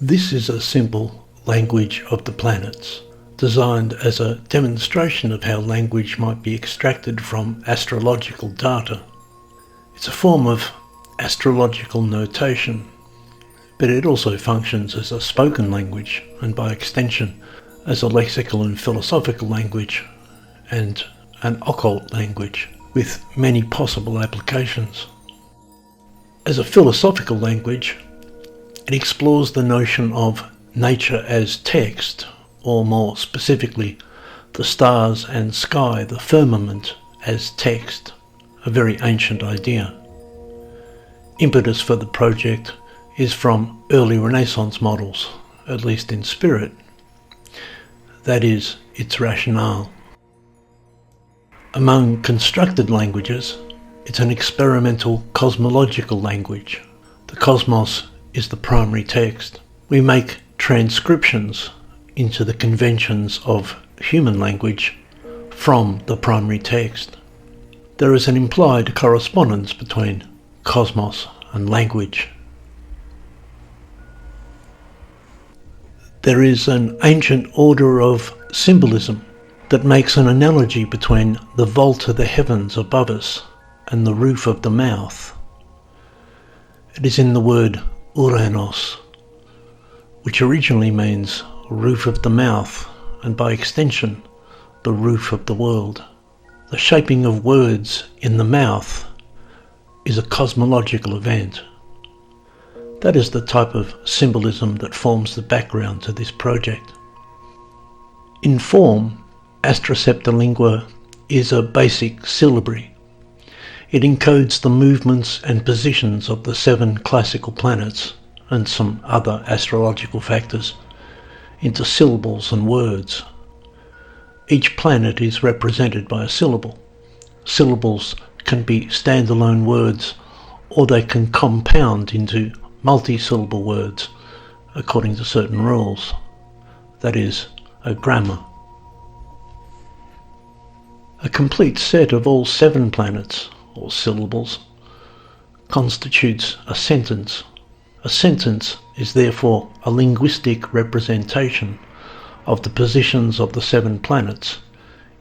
This is a simple language of the planets, designed as a demonstration of how language might be extracted from astrological data. It's a form of astrological notation, but it also functions as a spoken language and by extension as a lexical and philosophical language and an occult language with many possible applications. As a philosophical language, it explores the notion of nature as text, or more specifically, the stars and sky, the firmament, as text, a very ancient idea. Impetus for the project is from early Renaissance models, at least in spirit. That is, its rationale. Among constructed languages, it's an experimental cosmological language. The cosmos is the primary text. We make transcriptions into the conventions of human language from the primary text. There is an implied correspondence between cosmos and language. There is an ancient order of symbolism that makes an analogy between the vault of the heavens above us and the roof of the mouth. It is in the word Uranos, which originally means roof of the mouth, and by extension, the roof of the world. The shaping of words in the mouth is a cosmological event. That is the type of symbolism that forms the background to this project. In form, Astroseptalingua is a basic syllabary. It encodes the movements and positions of the 7 classical planets and some other astrological factors into syllables and words. Each planet is represented by a syllable. Syllables can be standalone words, or they can compound into multi-syllable words according to certain rules. That is, a grammar. A complete set of all 7 planets, or syllables, constitutes a sentence. A sentence is therefore a linguistic representation of the positions of the 7 planets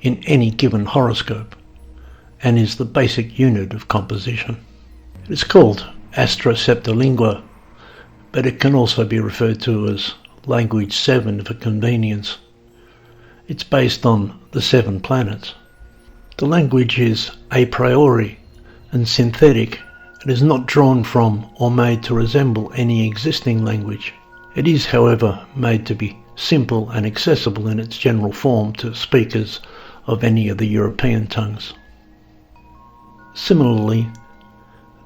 in any given horoscope, and is the basic unit of composition. It is called Astroseptalingua, but it can also be referred to as Language 7 for convenience. It's based on the 7 planets. The language is a priori and synthetic. It is not drawn from or made to resemble any existing language. It is, however, made to be simple and accessible in its general form to speakers of any of the European tongues. Similarly,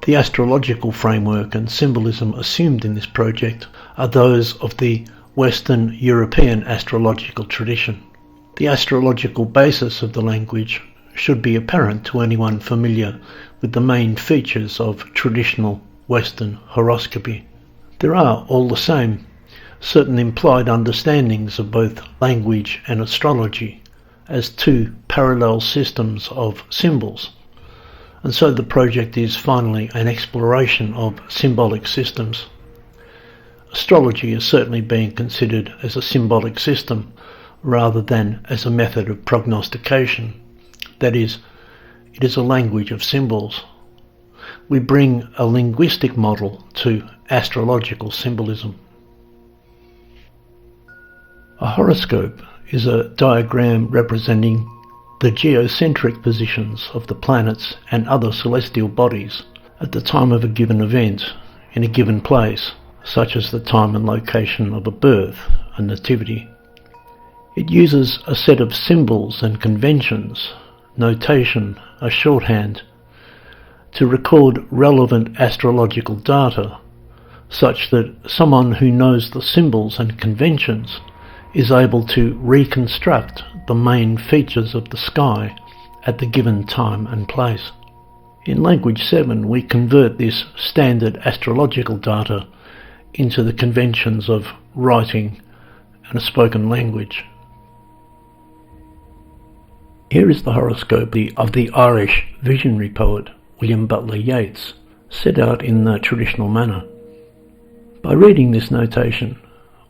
the astrological framework and symbolism assumed in this project are those of the Western European astrological tradition. The astrological basis of the language should be apparent to anyone familiar with the main features of traditional Western horoscopy. There are, all the same, certain implied understandings of both language and astrology as 2 parallel systems of symbols, and so the project is finally an exploration of symbolic systems. Astrology is certainly being considered as a symbolic system rather than as a method of prognostication. That is, it is a language of symbols. We bring a linguistic model to astrological symbolism. A horoscope is a diagram representing the geocentric positions of the planets and other celestial bodies at the time of a given event in a given place, such as the time and location of a birth, a nativity. It uses a set of symbols and conventions, notation, a shorthand, to record relevant astrological data, such that someone who knows the symbols and conventions is able to reconstruct the main features of the sky at the given time and place. In Language 7, we convert this standard astrological data into the conventions of writing and a spoken language. Here is the horoscope of the Irish visionary poet William Butler Yeats, set out in the traditional manner. By reading this notation,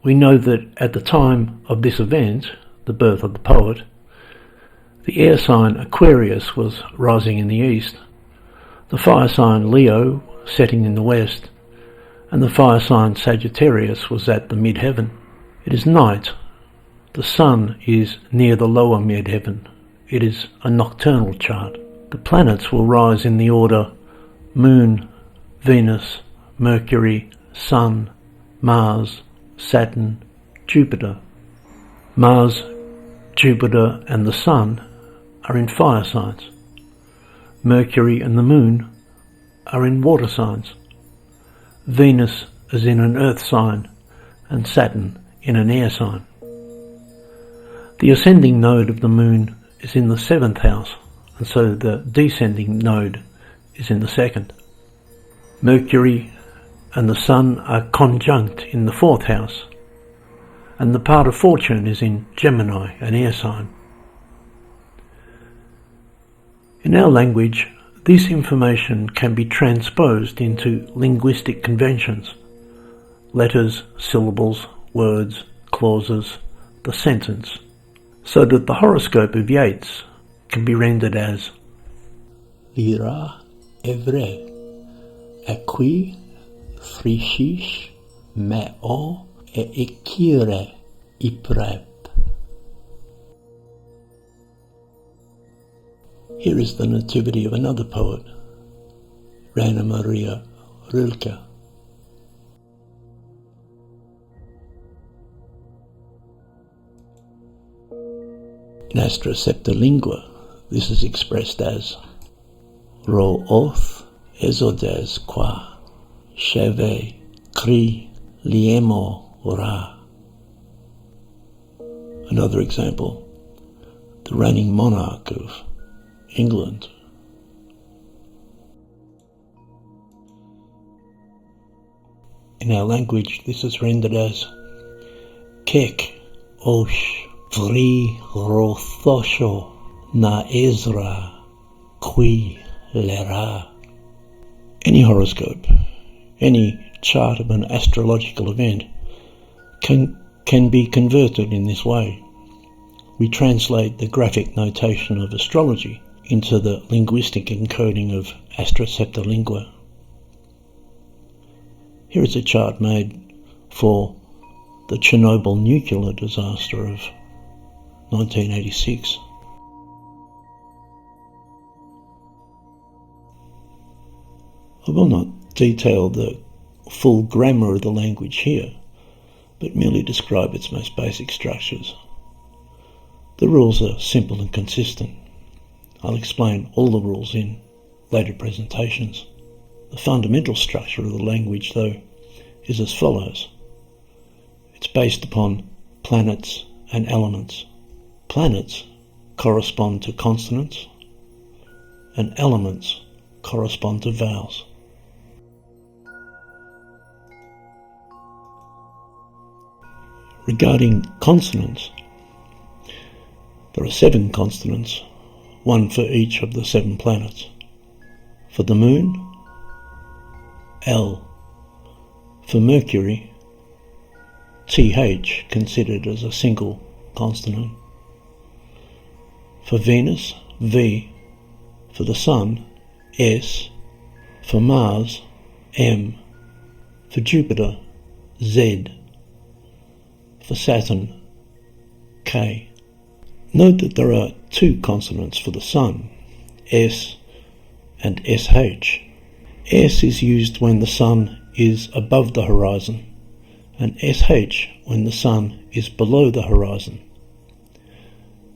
we know that at the time of this event, the birth of the poet, the air sign Aquarius was rising in the east, the fire sign Leo setting in the west, and the fire sign Sagittarius was at the midheaven. It is night. The sun is near the lower midheaven. It is a nocturnal chart. The planets will rise in the order Moon, Venus, Mercury, Sun, Mars, Saturn, Jupiter. Mars, Jupiter and the Sun are in fire signs. Mercury and the Moon are in water signs. Venus is in an earth sign and Saturn in an air sign. The ascending node of the Moon is in the 7th house, and so the descending node is in the 2nd. Mercury and the Sun are conjunct in the 4th house, and the part of fortune is in Gemini, an air sign. In our language, this information can be transposed into linguistic conventions: letters, syllables, words, clauses, the sentence, so that the horoscope of Yeats can be rendered as Lyra evre, equi thrishish meo e ekire iprep. Here is the nativity of another poet, Rainer Maria Rilke. In Astroseptalingua, this is expressed as Ro oth ezodes qua cheve kri liemo ra. Another example, the reigning monarch of England. In our language, this is rendered as Kek osh vri rothosho na ezra qui lera. Any horoscope, any chart of an astrological event can be converted in this way. We translate the graphic notation of astrology into the linguistic encoding of Astroseptalingua. Here is a chart made for the Chernobyl nuclear disaster of 1986. I will not detail the full grammar of the language here, but merely describe its most basic structures. The rules are simple and consistent. I'll explain all the rules in later presentations. The fundamental structure of the language, though, is as follows. It's based upon planets and elements. Planets correspond to consonants, and elements correspond to vowels. Regarding consonants, there are 7 consonants, one for each of the 7 planets. For the Moon, L. For Mercury, TH considered as a single consonant. For Venus, V. For the Sun, S. For Mars, M. For Jupiter, Z. For Saturn, K. Note that there are 2 consonants for the Sun, S and SH. S is used when the Sun is above the horizon, and SH when the Sun is below the horizon.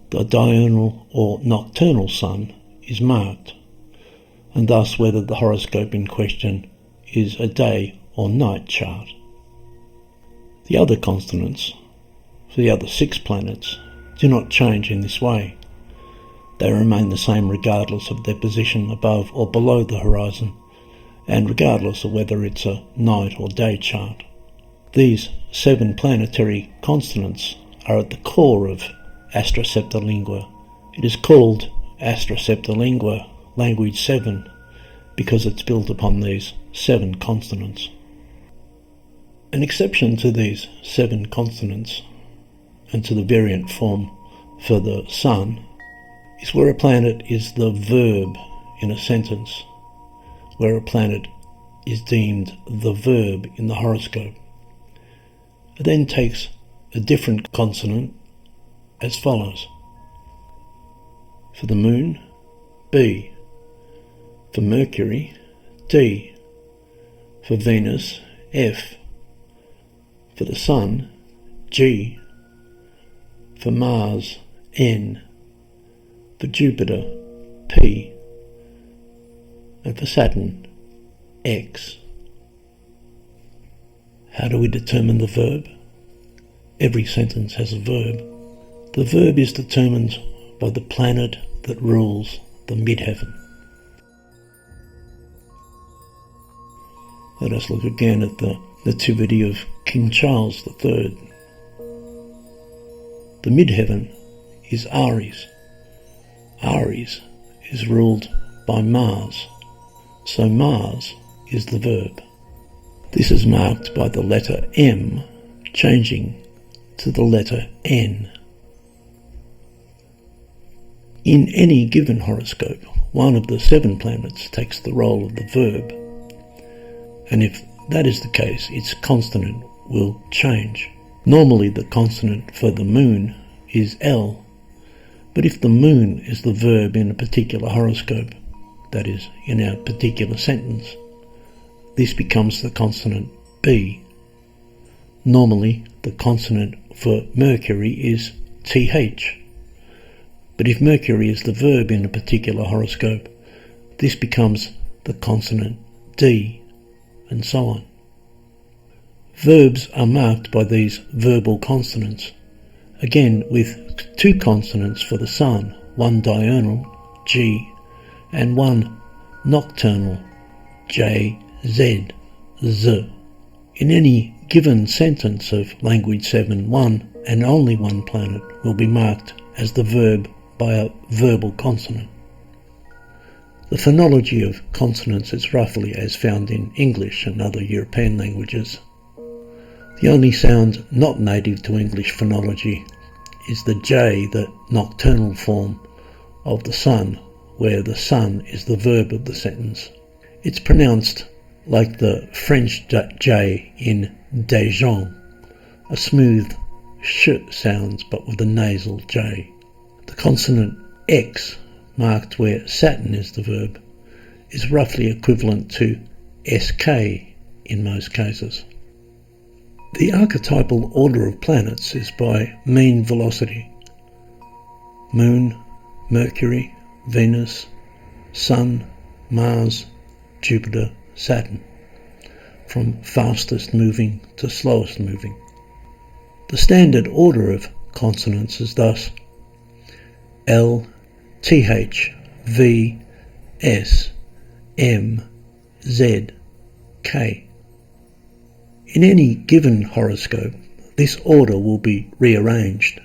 The diurnal or nocturnal Sun is marked, and thus whether the horoscope in question is a day or night chart. The other consonants, for the other 6 planets, do not change in this way. They remain the same regardless of their position above or below the horizon, and regardless of whether it's a night or day chart. These 7 planetary consonants are at the core of Astroseptalingua. It is called Astroseptalingua Language 7 because it's built upon these 7 consonants. An exception to these 7 consonants and to the variant form for the sun is where a planet is the verb in a sentence, where a planet is deemed the verb in the horoscope. It then takes a different consonant as follows. For the moon, B. For Mercury, D. For Venus, F. For the Sun, G. For Mars, N. For Jupiter, P. And for Saturn, X. How do we determine the verb? Every sentence has a verb. The verb is determined by the planet that rules the midheaven. Let us look again at the nativity of King Charles III. The midheaven is Aries. Aries is ruled by Mars, so Mars is the verb. This is marked by the letter M changing to the letter N. In any given horoscope, one of the 7 planets takes the role of the verb, and if that is the case, its consonant will change. Normally the consonant for the moon is L, but if the moon is the verb in a particular horoscope, that is, in our particular sentence, this becomes the consonant B. Normally the consonant for Mercury is TH, but if Mercury is the verb in a particular horoscope, this becomes the consonant D, and so on. Verbs are marked by these verbal consonants, again with 2 consonants for the sun, one diurnal, G, and one nocturnal, J, Z, Z. In any given sentence of language 7, one and only one planet will be marked as the verb by a verbal consonant. The phonology of consonants is roughly as found in English and other European languages. The only sound not native to English phonology is the J, the nocturnal form of the sun, where the sun is the verb of the sentence. It's pronounced like the French J in Dijon, a smooth sh sound but with a nasal J. The consonant X, marked where Saturn is the verb, is roughly equivalent to SK in most cases. The archetypal order of planets is by mean velocity. Moon, Mercury, Venus, Sun, Mars, Jupiter, Saturn, from fastest moving to slowest moving. The standard order of consonants is thus L, TH, V, S, M, Z, K. In any given horoscope, this order will be rearranged.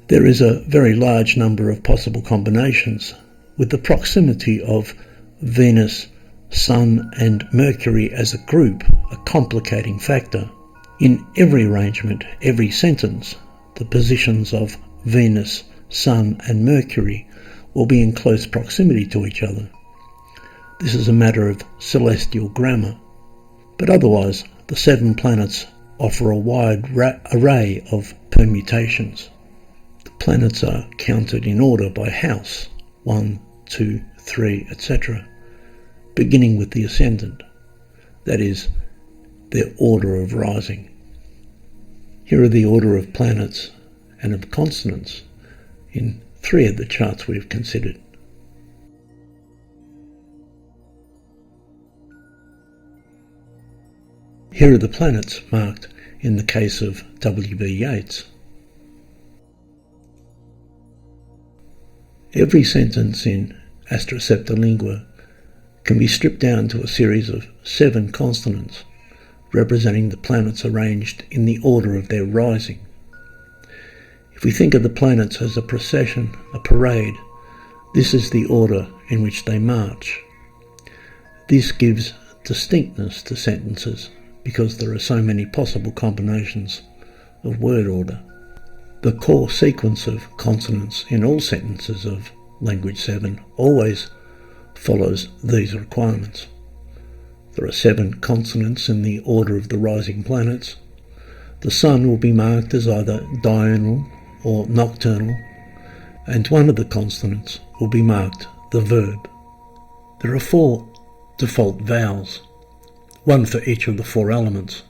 There is a very large number of possible combinations, with the proximity of Venus, Sun and Mercury as a group a complicating factor. In every arrangement, every sentence, the positions of Venus, Sun and Mercury will be in close proximity to each other. This is a matter of celestial grammar, but otherwise the 7 planets offer a wide array of permutations. The planets are counted in order by house, 1, 2, 3, etc., beginning with the ascendant, that is, their order of rising. Here are the order of planets and of consonants in 3 of the charts we have considered. Here are the planets marked in the case of W.B. Yeats. Every sentence in Astroseptalingua can be stripped down to a series of 7 consonants representing the planets arranged in the order of their rising. If we think of the planets as a procession, a parade, this is the order in which they march. This gives distinctness to sentences because there are so many possible combinations of word order. The core sequence of consonants in all sentences of Language 7 always follows these requirements. There are 7 consonants in the order of the rising planets. The sun will be marked as either diurnal or nocturnal, and one of the consonants will be marked the verb. There are 4 default vowels, one for each of the 4 elements.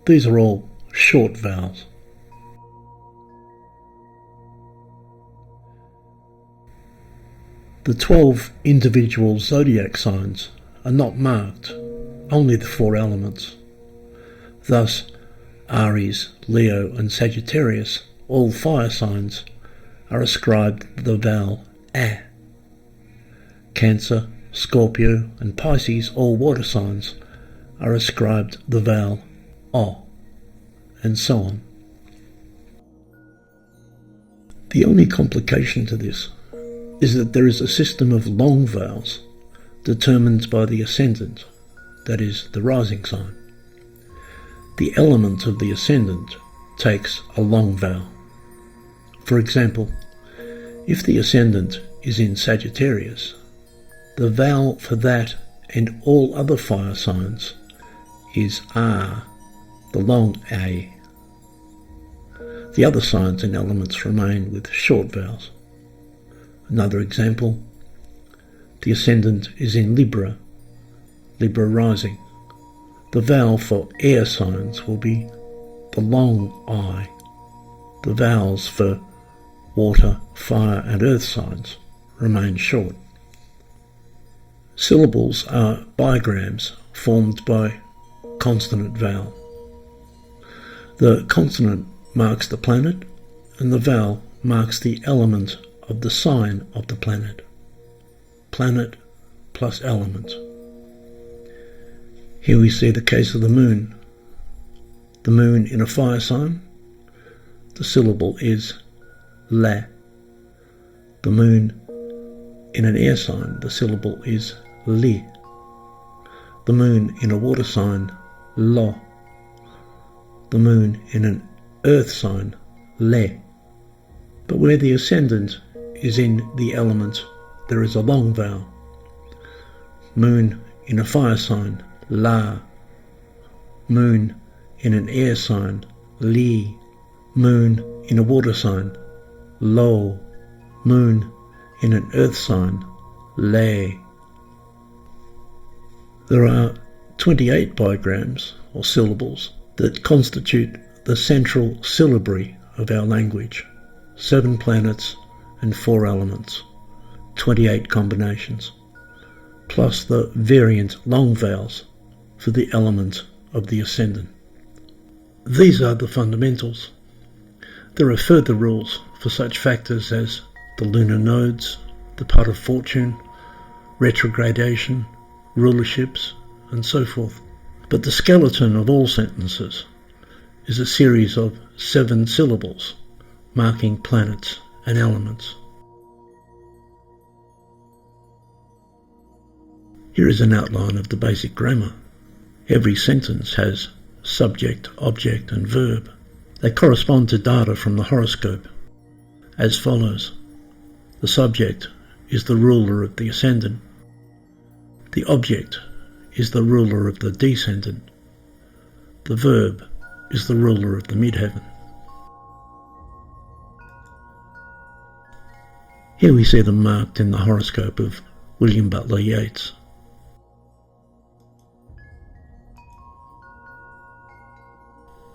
These are all short vowels. The 12 individual zodiac signs are not marked, only the 4 elements. Thus, Aries, Leo and Sagittarius, all fire signs, are ascribed the vowel A. Cancer, Scorpio and Pisces, all water signs, are ascribed the vowel O, and so on. The only complication to this is that there is a system of long vowels determined by the ascendant, that is, the rising sign. The element of the ascendant takes a long vowel. For example, if the ascendant is in Sagittarius, the vowel for that and all other fire signs is R, the long A. The other signs and elements remain with short vowels. Another example, the ascendant is in Libra, Libra rising. The vowel for air signs will be the long I. The vowels for water, fire and earth signs remain short. Syllables are bigrams formed by consonant vowel. The consonant marks the planet and the vowel marks the element of the sign of the planet. Planet plus element. Here we see the case of the moon. The moon in a fire sign, the syllable is La. The moon in an air sign, the syllable is Li. The moon in a water sign, Lo. The moon in an earth sign, Le. But where the ascendant is in the element, there is a long vowel. Moon in a fire sign, La. Moon in an air sign, Li. Moon in a water sign, Lo. Moon in an earth sign, Le. There are 28 bigrams, or syllables, that constitute the central syllabary of our language. 7 planets and 4 elements, 28 combinations, plus the variant long vowels for the element of the ascendant. These are the fundamentals. There are further rules for such factors as the lunar nodes, the pot of fortune, retrogradation, rulerships, and so forth. But the skeleton of all sentences is a series of 7 syllables marking planets and elements. Here is an outline of the basic grammar. Every sentence has subject, object, and verb. They correspond to data from the horoscope, as follows. The subject is the ruler of the ascendant. The object is the ruler of the descendant. The verb is the ruler of the midheaven. Here we see them marked in the horoscope of William Butler Yeats.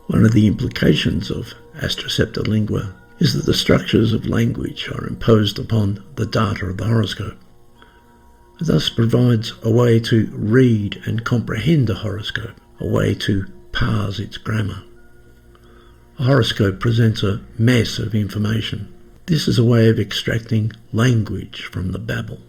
One of the implications of Astroseptalingua is that the structures of language are imposed upon the data of the horoscope. It thus provides a way to read and comprehend a horoscope, a way to parse its grammar. A horoscope presents a mess of information. This is a way of extracting language from the babble.